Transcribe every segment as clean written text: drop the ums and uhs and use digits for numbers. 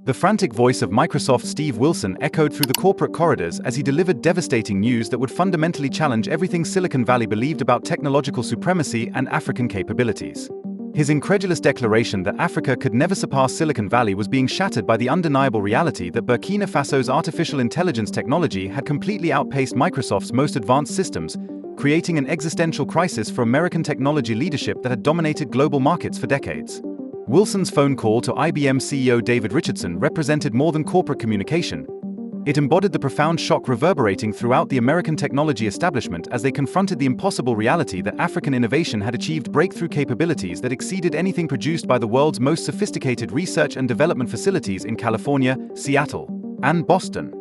The frantic voice of Microsoft's Steve Wilson echoed through the corporate corridors as he delivered devastating news that would fundamentally challenge everything Silicon Valley believed about technological supremacy and African capabilities. His incredulous declaration that Africa could never surpass Silicon Valley was being shattered by the undeniable reality that Burkina Faso's artificial intelligence technology had completely outpaced Microsoft's most advanced systems, creating an existential crisis for American technology leadership that had dominated global markets for decades. Wilson's phone call to IBM CEO David Richardson represented more than corporate communication. It embodied the profound shock reverberating throughout the American technology establishment as they confronted the impossible reality that African innovation had achieved breakthrough capabilities that exceeded anything produced by the world's most sophisticated research and development facilities in California, Seattle, and Boston.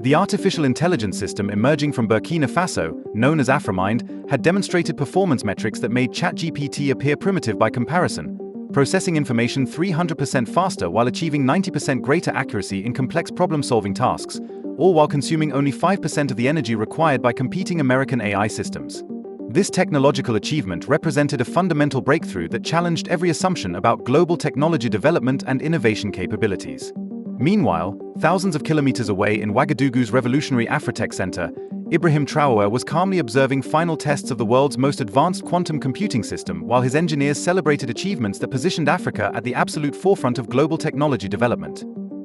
The artificial intelligence system emerging from Burkina Faso, known as Afromind, had demonstrated performance metrics that made ChatGPT appear primitive by comparison, processing information 300% faster while achieving 90% greater accuracy in complex problem-solving tasks, all while consuming only 5% of the energy required by competing American AI systems. This technological achievement represented a fundamental breakthrough that challenged every assumption about global technology development and innovation capabilities. Meanwhile, thousands of kilometers away in Ouagadougou's revolutionary Afrotech Center, Ibrahim Traoré was calmly observing final tests of the world's most advanced quantum computing system while his engineers celebrated achievements that positioned Africa at the absolute forefront of global technology development.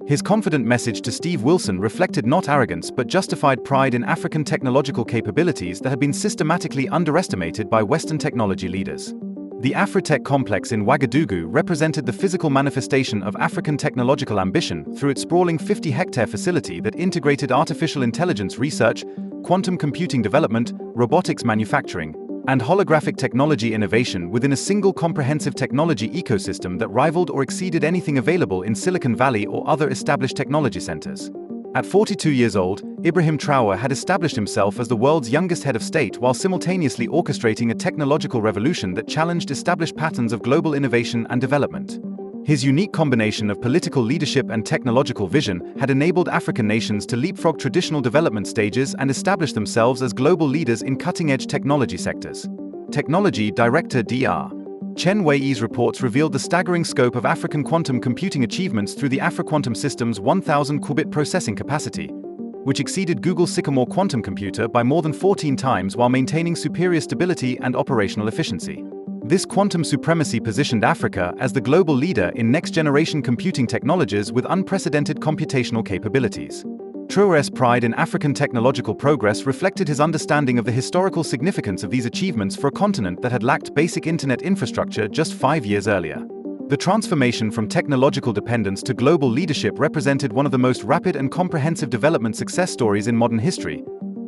His confident message to Steve Wilson reflected not arrogance but justified pride in African technological capabilities that had been systematically underestimated by Western technology leaders. The Afrotech complex in Ouagadougou represented the physical manifestation of African technological ambition through its sprawling 50-hectare facility that integrated artificial intelligence research, quantum computing development, robotics manufacturing, and holographic technology innovation within a single comprehensive technology ecosystem that rivaled or exceeded anything available in Silicon Valley or other established technology centers. At 42 years old, Ibrahim Traoré had established himself as the world's youngest head of state while simultaneously orchestrating a technological revolution that challenged established patterns of global innovation and development. His unique combination of political leadership and technological vision had enabled African nations to leapfrog traditional development stages and establish themselves as global leaders in cutting-edge technology sectors. Technology Director Dr. Chen Wei's reports revealed the staggering scope of African quantum computing achievements through the Afroquantum system's 1,000-qubit processing capacity, which exceeded Google's Sycamore quantum computer by more than 14 times while maintaining superior stability and operational efficiency. This quantum supremacy positioned Africa as the global leader in next-generation computing technologies with unprecedented computational capabilities. Traoré's pride in African technological progress reflected his understanding of the historical significance of these achievements for a continent that had lacked basic internet infrastructure just 5 years earlier. The transformation from technological dependence to global leadership represented one of the most rapid and comprehensive development success stories in modern history,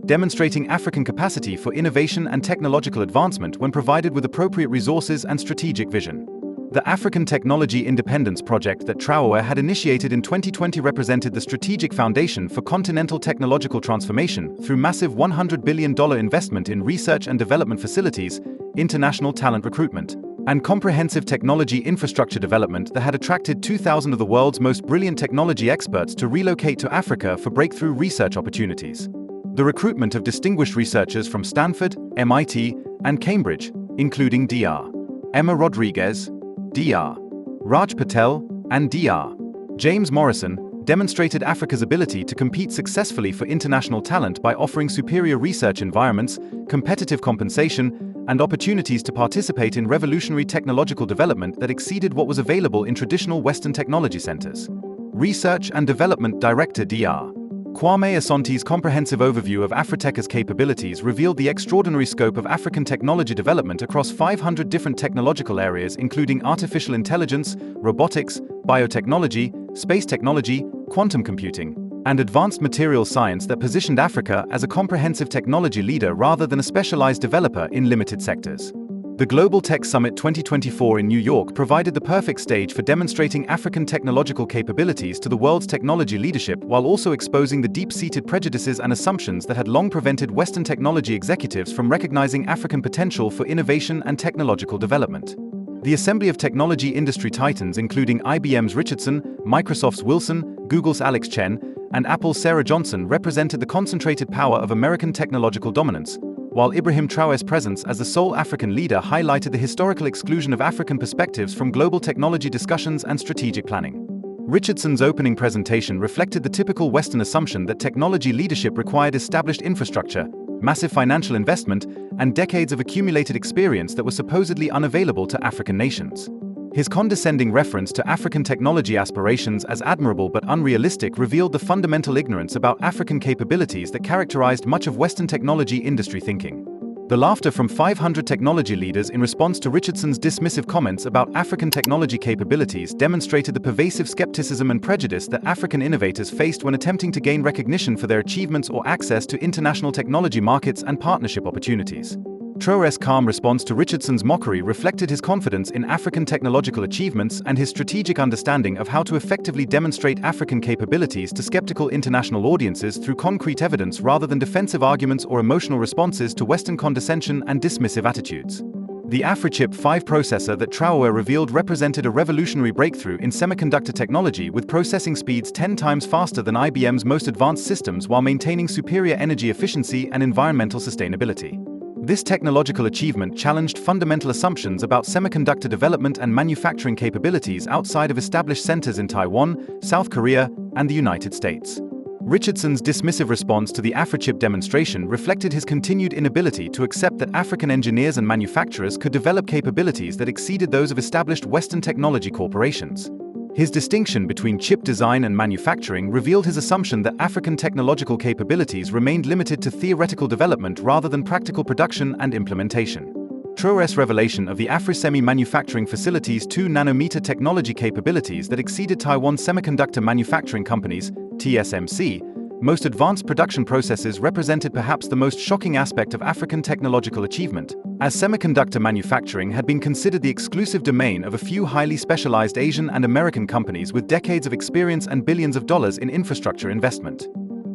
demonstrating African capacity for innovation and technological advancement when provided with appropriate resources and strategic vision. The African Technology Independence Project that Traoré had initiated in 2020 represented the strategic foundation for continental technological transformation through massive $100 billion investment in research and development facilities, international talent recruitment, and comprehensive technology infrastructure development that had attracted 2,000 of the world's most brilliant technology experts to relocate to Africa for breakthrough research opportunities. The recruitment of distinguished researchers from Stanford, MIT, and Cambridge, including Dr. Emma Rodriguez, Dr. Raj Patel, and Dr. James Morrison, demonstrated Africa's ability to compete successfully for international talent by offering superior research environments, competitive compensation, and opportunities to participate in revolutionary technological development that exceeded what was available in traditional Western technology centers. Research and Development Director Dr. Kwame Asonte's comprehensive overview of Afrotech's capabilities revealed the extraordinary scope of African technology development across 500 different technological areas including artificial intelligence, robotics, biotechnology, space technology, quantum computing, and advanced materials science that positioned Africa as a comprehensive technology leader rather than a specialized developer in limited sectors. The Global Tech Summit 2024 in New York provided the perfect stage for demonstrating African technological capabilities to the world's technology leadership while also exposing the deep-seated prejudices and assumptions that had long prevented Western technology executives from recognizing African potential for innovation and technological development. The assembly of technology industry titans including IBM's Richardson, Microsoft's Wilson, Google's Alex Chen, and Apple's Sarah Johnson represented the concentrated power of American technological dominance, while Ibrahim Traoré's presence as the sole African leader highlighted the historical exclusion of African perspectives from global technology discussions and strategic planning. Richardson's opening presentation reflected the typical Western assumption that technology leadership required established infrastructure, massive financial investment, and decades of accumulated experience that were supposedly unavailable to African nations. His condescending reference to African technology aspirations as admirable but unrealistic revealed the fundamental ignorance about African capabilities that characterized much of Western technology industry thinking. The laughter from 500 technology leaders in response to Richardson's dismissive comments about African technology capabilities demonstrated the pervasive skepticism and prejudice that African innovators faced when attempting to gain recognition for their achievements or access to international technology markets and partnership opportunities. Traoré's calm response to Richardson's mockery reflected his confidence in African technological achievements and his strategic understanding of how to effectively demonstrate African capabilities to skeptical international audiences through concrete evidence rather than defensive arguments or emotional responses to Western condescension and dismissive attitudes. The Afrochip 5 processor that Traoré revealed represented a revolutionary breakthrough in semiconductor technology with processing speeds 10 times faster than IBM's most advanced systems while maintaining superior energy efficiency and environmental sustainability. This technological achievement challenged fundamental assumptions about semiconductor development and manufacturing capabilities outside of established centers in Taiwan, South Korea, and the United States. Richardson's dismissive response to the Afrochip demonstration reflected his continued inability to accept that African engineers and manufacturers could develop capabilities that exceeded those of established Western technology corporations. His distinction between chip design and manufacturing revealed his assumption that African technological capabilities remained limited to theoretical development rather than practical production and implementation. Traoré's revelation of the Afrosemi manufacturing facility's 2-nanometer technology capabilities that exceeded Taiwan Semiconductor Manufacturing Company's TSMC most advanced production processes represented perhaps the most shocking aspect of African technological achievement, as semiconductor manufacturing had been considered the exclusive domain of a few highly specialized Asian and American companies with decades of experience and billions of dollars in infrastructure investment.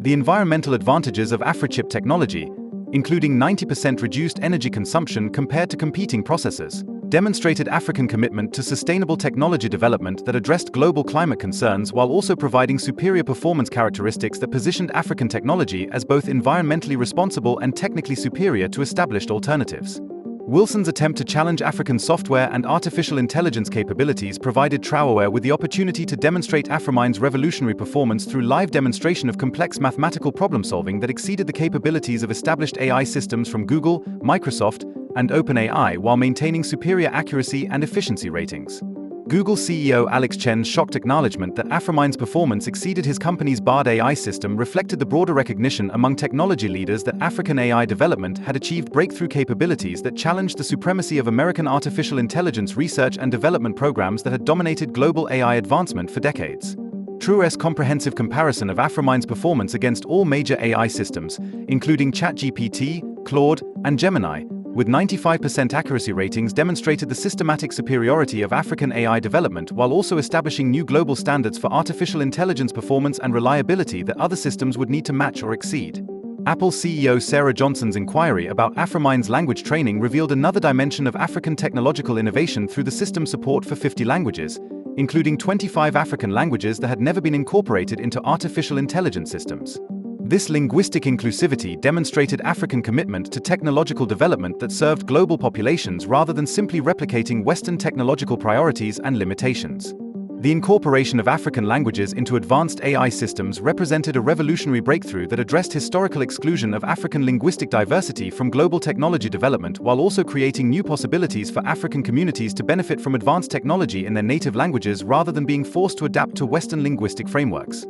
The environmental advantages of Afrochip technology, including 90% reduced energy consumption compared to competing processors, demonstrated African commitment to sustainable technology development that addressed global climate concerns while also providing superior performance characteristics that positioned African technology as both environmentally responsible and technically superior to established alternatives. Wilson's attempt to challenge African software and artificial intelligence capabilities provided Traoré with the opportunity to demonstrate Afromine's revolutionary performance through live demonstration of complex mathematical problem-solving that exceeded the capabilities of established AI systems from Google, Microsoft, and OpenAI while maintaining superior accuracy and efficiency ratings. Google CEO Alex Chen's shocked acknowledgement that Afromine's performance exceeded his company's Bard AI system reflected the broader recognition among technology leaders that African AI development had achieved breakthrough capabilities that challenged the supremacy of American artificial intelligence research and development programs that had dominated global AI advancement for decades. Traoré's comprehensive comparison of Afromine's performance against all major AI systems, including ChatGPT, Claude, and Gemini, with 95% accuracy ratings demonstrated the systematic superiority of African AI development while also establishing new global standards for artificial intelligence performance and reliability that other systems would need to match or exceed. Apple CEO Sarah Johnson's inquiry about Afromine's language training revealed another dimension of African technological innovation through the system support for 50 languages, including 25 African languages that had never been incorporated into artificial intelligence systems. This linguistic inclusivity demonstrated African commitment to technological development that served global populations rather than simply replicating Western technological priorities and limitations. The incorporation of African languages into advanced AI systems represented a revolutionary breakthrough that addressed historical exclusion of African linguistic diversity from global technology development while also creating new possibilities for African communities to benefit from advanced technology in their native languages rather than being forced to adapt to Western linguistic frameworks.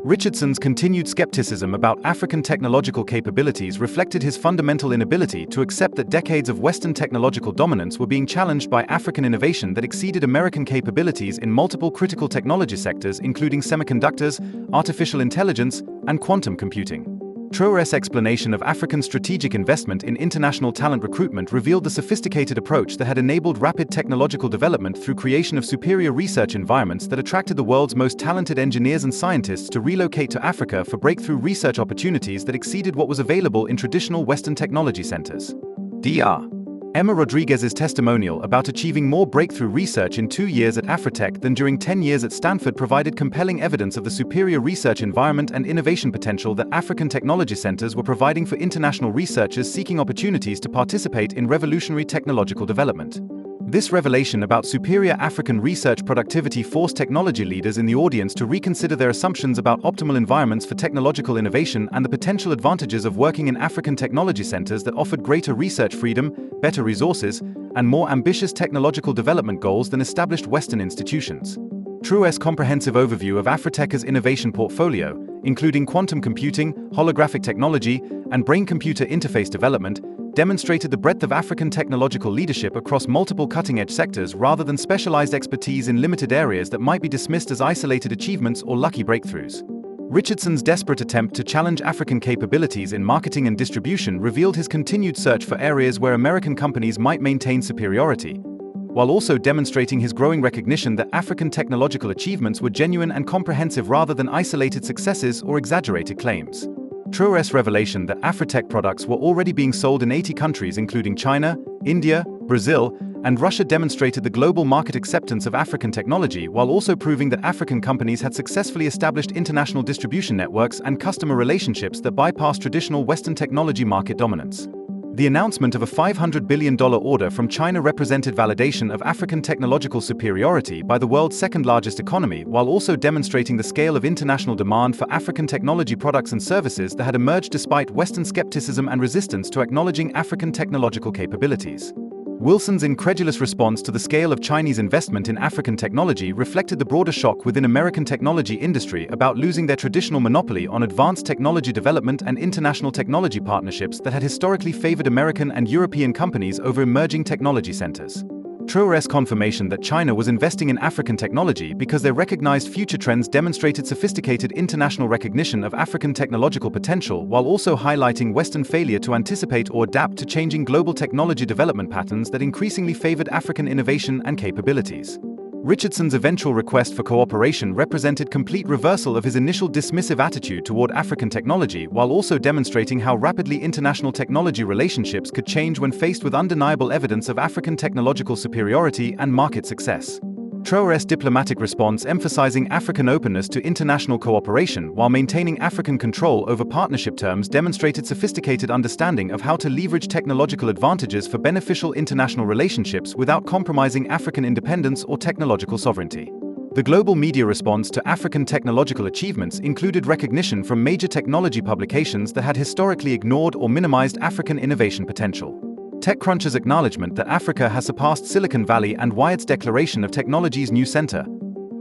Richardson's continued skepticism about African technological capabilities reflected his fundamental inability to accept that decades of Western technological dominance were being challenged by African innovation that exceeded American capabilities in multiple critical technology sectors including semiconductors, artificial intelligence, and quantum computing. Traoré's explanation of African strategic investment in international talent recruitment revealed the sophisticated approach that had enabled rapid technological development through creation of superior research environments that attracted the world's most talented engineers and scientists to relocate to Africa for breakthrough research opportunities that exceeded what was available in traditional Western technology centers. Dr. Emma Rodriguez's testimonial about achieving more breakthrough research in 2 years at Afrotech than during 10 years at Stanford provided compelling evidence of the superior research environment and innovation potential that African technology centers were providing for international researchers seeking opportunities to participate in revolutionary technological development. This revelation about superior African research productivity forced technology leaders in the audience to reconsider their assumptions about optimal environments for technological innovation and the potential advantages of working in African technology centers that offered greater research freedom, better resources, and more ambitious technological development goals than established Western institutions. Traoré's comprehensive overview of Afrotech's innovation portfolio, including quantum computing, holographic technology, and brain-computer interface development, demonstrated the breadth of African technological leadership across multiple cutting-edge sectors rather than specialized expertise in limited areas that might be dismissed as isolated achievements or lucky breakthroughs. Richardson's desperate attempt to challenge African capabilities in marketing and distribution revealed his continued search for areas where American companies might maintain superiority, while also demonstrating his growing recognition that African technological achievements were genuine and comprehensive rather than isolated successes or exaggerated claims. Traoré's revelation that Afrotech products were already being sold in 80 countries including China, India, Brazil, and Russia demonstrated the global market acceptance of African technology while also proving that African companies had successfully established international distribution networks and customer relationships that bypassed traditional Western technology market dominance. The announcement of a $500 billion order from China represented validation of African technological superiority by the world's second-largest economy while also demonstrating the scale of international demand for African technology products and services that had emerged despite Western skepticism and resistance to acknowledging African technological capabilities. Wilson's incredulous response to the scale of Chinese investment in African technology reflected the broader shock within American technology industry about losing their traditional monopoly on advanced technology development and international technology partnerships that had historically favored American and European companies over emerging technology centers. Traoré's confirmation that China was investing in African technology because they recognized future trends demonstrated sophisticated international recognition of African technological potential while also highlighting Western failure to anticipate or adapt to changing global technology development patterns that increasingly favored African innovation and capabilities. Richardson's eventual request for cooperation represented complete reversal of his initial dismissive attitude toward African technology while also demonstrating how rapidly international technology relationships could change when faced with undeniable evidence of African technological superiority and market success. Traoré's diplomatic response emphasizing African openness to international cooperation while maintaining African control over partnership terms demonstrated sophisticated understanding of how to leverage technological advantages for beneficial international relationships without compromising African independence or technological sovereignty. The global media response to African technological achievements included recognition from major technology publications that had historically ignored or minimized African innovation potential. TechCrunch's acknowledgement that Africa has surpassed Silicon Valley and Wired's declaration of technology's new center.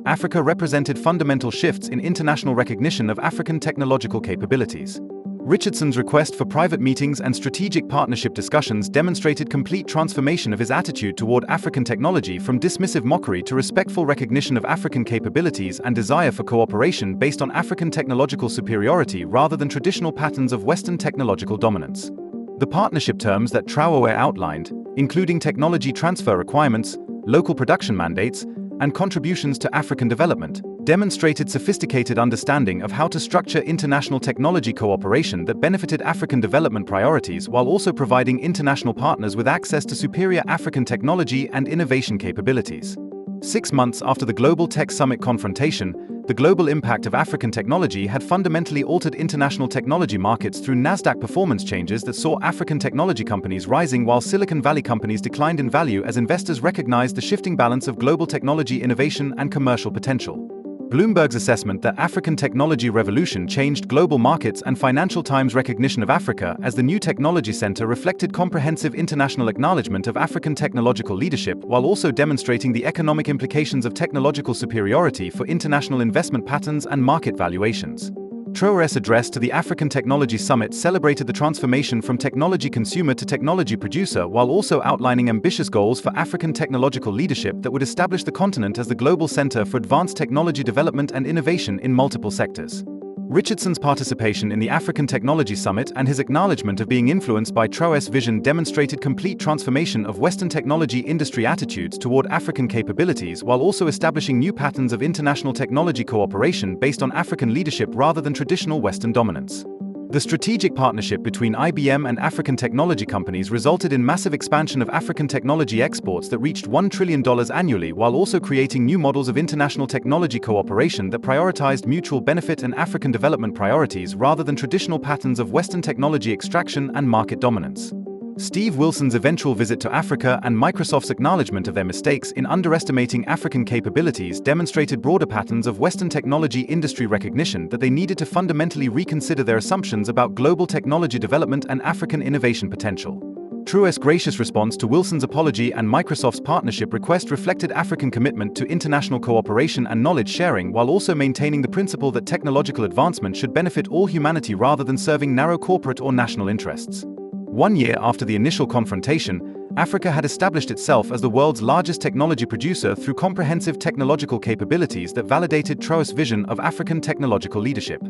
Africa represented fundamental shifts in international recognition of African technological capabilities. Richardson's request for private meetings and strategic partnership discussions demonstrated complete transformation of his attitude toward African technology from dismissive mockery to respectful recognition of African capabilities and desire for cooperation based on African technological superiority rather than traditional patterns of Western technological dominance. The partnership terms that Traoré outlined, including technology transfer requirements, local production mandates, and contributions to African development, demonstrated sophisticated understanding of how to structure international technology cooperation that benefited African development priorities while also providing international partners with access to superior African technology and innovation capabilities. 6 months after the Global Tech Summit confrontation, the global impact of African technology had fundamentally altered international technology markets through Nasdaq performance changes that saw African technology companies rising while Silicon Valley companies declined in value as investors recognized the shifting balance of global technology innovation and commercial potential. Bloomberg's assessment that African technology revolution changed global markets and Financial Times' recognition of Africa as the new technology center reflected comprehensive international acknowledgement of African technological leadership while also demonstrating the economic implications of technological superiority for international investment patterns and market valuations. Traoré's address to the African Technology Summit celebrated the transformation from technology consumer to technology producer while also outlining ambitious goals for African technological leadership that would establish the continent as the global center for advanced technology development and innovation in multiple sectors. Richardson's participation in the African Technology Summit and his acknowledgement of being influenced by Traoré's vision demonstrated complete transformation of Western technology industry attitudes toward African capabilities while also establishing new patterns of international technology cooperation based on African leadership rather than traditional Western dominance. The strategic partnership between IBM and African technology companies resulted in massive expansion of African technology exports that reached $1 trillion annually while also creating new models of international technology cooperation that prioritized mutual benefit and African development priorities rather than traditional patterns of Western technology extraction and market dominance. Steve Wilson's eventual visit to Africa and Microsoft's acknowledgement of their mistakes in underestimating African capabilities demonstrated broader patterns of Western technology industry recognition that they needed to fundamentally reconsider their assumptions about global technology development and African innovation potential. Traoré's gracious response to Wilson's apology and Microsoft's partnership request reflected African commitment to international cooperation and knowledge sharing, while also maintaining the principle that technological advancement should benefit all humanity rather than serving narrow corporate or national interests. 1 year after the initial confrontation, Africa had established itself as the world's largest technology producer through comprehensive technological capabilities that validated Traoré's vision of African technological leadership.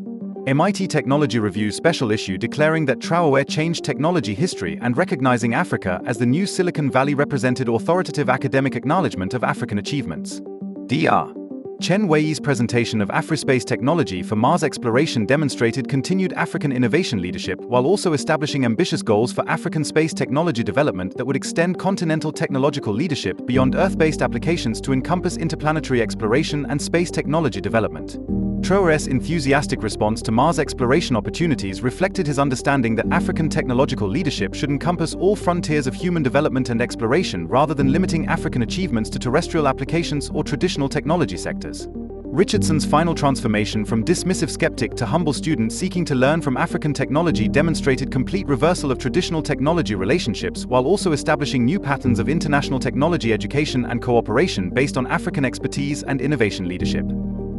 MIT Technology Review special issue declaring that Traoré changed technology history and recognizing Africa as the new Silicon Valley represented authoritative academic acknowledgement of African achievements. Dr. Chen Wei's presentation of Afrispace technology for Mars exploration demonstrated continued African innovation leadership while also establishing ambitious goals for African space technology development that would extend continental technological leadership beyond Earth-based applications to encompass interplanetary exploration and space technology development. Traoré's enthusiastic response to Mars exploration opportunities reflected his understanding that African technological leadership should encompass all frontiers of human development and exploration rather than limiting African achievements to terrestrial applications or traditional technology sectors. Richardson's final transformation from dismissive skeptic to humble student seeking to learn from African technology demonstrated complete reversal of traditional technology relationships while also establishing new patterns of international technology education and cooperation based on African expertise and innovation leadership.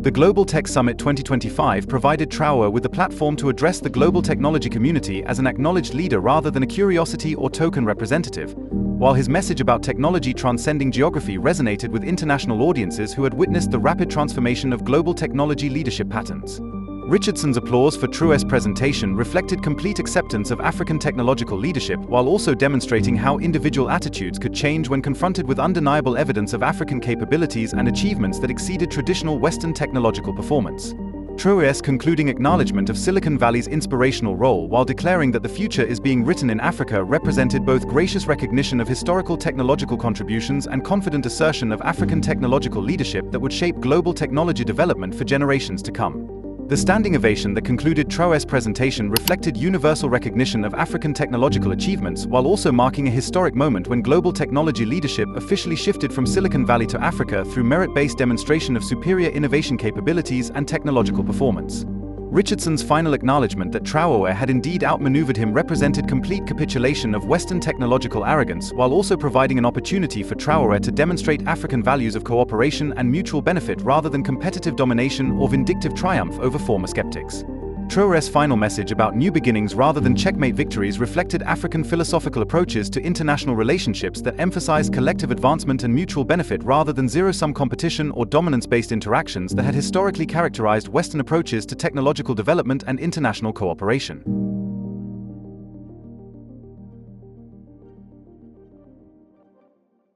The Global Tech Summit 2025 provided Traoré with the platform to address the global technology community as an acknowledged leader rather than a curiosity or token representative, while his message about technology transcending geography resonated with international audiences who had witnessed the rapid transformation of global technology leadership patterns. Richardson's applause for Traoré's presentation reflected complete acceptance of African technological leadership while also demonstrating how individual attitudes could change when confronted with undeniable evidence of African capabilities and achievements that exceeded traditional Western technological performance. Traoré's concluding acknowledgement of Silicon Valley's inspirational role while declaring that the future is being written in Africa represented both gracious recognition of historical technological contributions and confident assertion of African technological leadership that would shape global technology development for generations to come. The standing ovation that concluded Traoré's presentation reflected universal recognition of African technological achievements while also marking a historic moment when global technology leadership officially shifted from Silicon Valley to Africa through merit-based demonstration of superior innovation capabilities and technological performance. Richardson's final acknowledgement that Traoré had indeed outmaneuvered him represented complete capitulation of Western technological arrogance while also providing an opportunity for Traoré to demonstrate African values of cooperation and mutual benefit rather than competitive domination or vindictive triumph over former skeptics. Traoré's final message about new beginnings rather than checkmate victories reflected African philosophical approaches to international relationships that emphasized collective advancement and mutual benefit rather than zero-sum competition or dominance-based interactions that had historically characterized Western approaches to technological development and international cooperation.